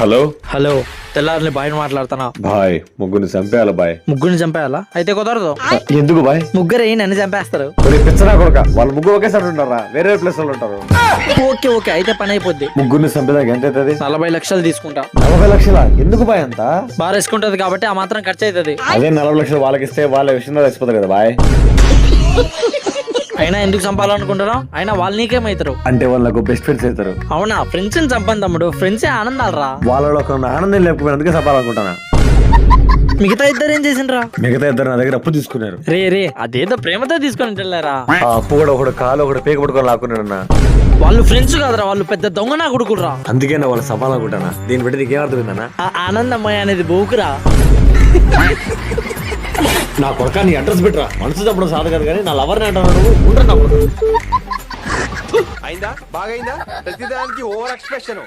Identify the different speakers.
Speaker 1: Hello
Speaker 2: hello, తెల్లారిని bye మాట్లాడుతున్నా.
Speaker 1: Bye ముగ్గురిని చంపేయాలి బాయ్.
Speaker 2: ముగ్గురిని చంపేయాలా? అయితే కుదరదు.
Speaker 1: ఎందుకు బాయ్?
Speaker 2: ముగ్గురు నన్ను చంపేస్తారు.
Speaker 1: పిచ్చనా కొడక, వాళ్ళు ముగ్గురు ఒకేసారి ఉంటారా? వేరే ప్లేస్ లో ఉంటారు.
Speaker 2: ఓకే ఓకే, అయితే పని అయిపోద్ది.
Speaker 1: ముగ్గురిని చంపేదానికి ఎంత అవుతుంది?
Speaker 2: 40 లక్షలు తీసుకుంటా.
Speaker 1: 40 లక్షలా? ఎందుకు బాయ్ అంత?
Speaker 2: బాగా వేసుకుంటది కాబట్టి ఆ మాత్రం ఖర్చు అవుతుంది.
Speaker 1: అదే 40 లక్షలు వాళ్ళకి ఇస్తే వాళ్ళ విషయంలో చచ్చిపోతారు కదా బాయ్.
Speaker 2: అయినా ఎందుకు చంపాలనుకుంటున్నావు? అయినా వాళ్ళు నీకేమవుతారు?
Speaker 1: అంటే వాళ్ళకు బెస్ట్ ఫ్రెండ్స్ అవుతారు.
Speaker 2: అవునా? ఫ్రెండ్స్ ని చంపని తమ్ముడు, ఫ్రెండ్సే ఆనందాలు రా.
Speaker 1: వాళ్ళలో ఒక ఆనందం లేకపోయినా అందుకే చంపాలనుకుంటానా.
Speaker 2: మిగతా ఇద్దరు ఏం చేసిండ్రా?
Speaker 1: మిగతా ఇద్దరు నా దగ్గర అప్పు తీసుకున్నారు.
Speaker 2: రే అదేదో ప్రేమతో తీసుకొని వెళ్ళారా?
Speaker 1: ఆ అప్పు కూడా ఒకడు కాలు ఒకటి పేక పట్టుకొని లాక్కున్నాడన్నా.
Speaker 2: వాళ్ళు ఫ్రెండ్స్ కాదురా, వాళ్ళు పెద్ద దొంగ నా కొడుకురా.
Speaker 1: అందుకే నా వాళ్ళు చంపాలనుకుంటానా. దీన్ని బట్టి నీకేమర్థమైందన్నా?
Speaker 2: ఆ ఆనందమయ్య అనేది బోకురా.
Speaker 1: నా కొడుక నీ అడ్రస్ పెట్టరా. మనసు తప్పడం సాధ కాదు కానీ నా లవర్ని అంటున్నాడు. ఉండరు నా కొడుకు.
Speaker 3: అయిందా? బాగైందా? ప్రతిదానికి ఓవర్ ఎక్స్ప్రెషన్.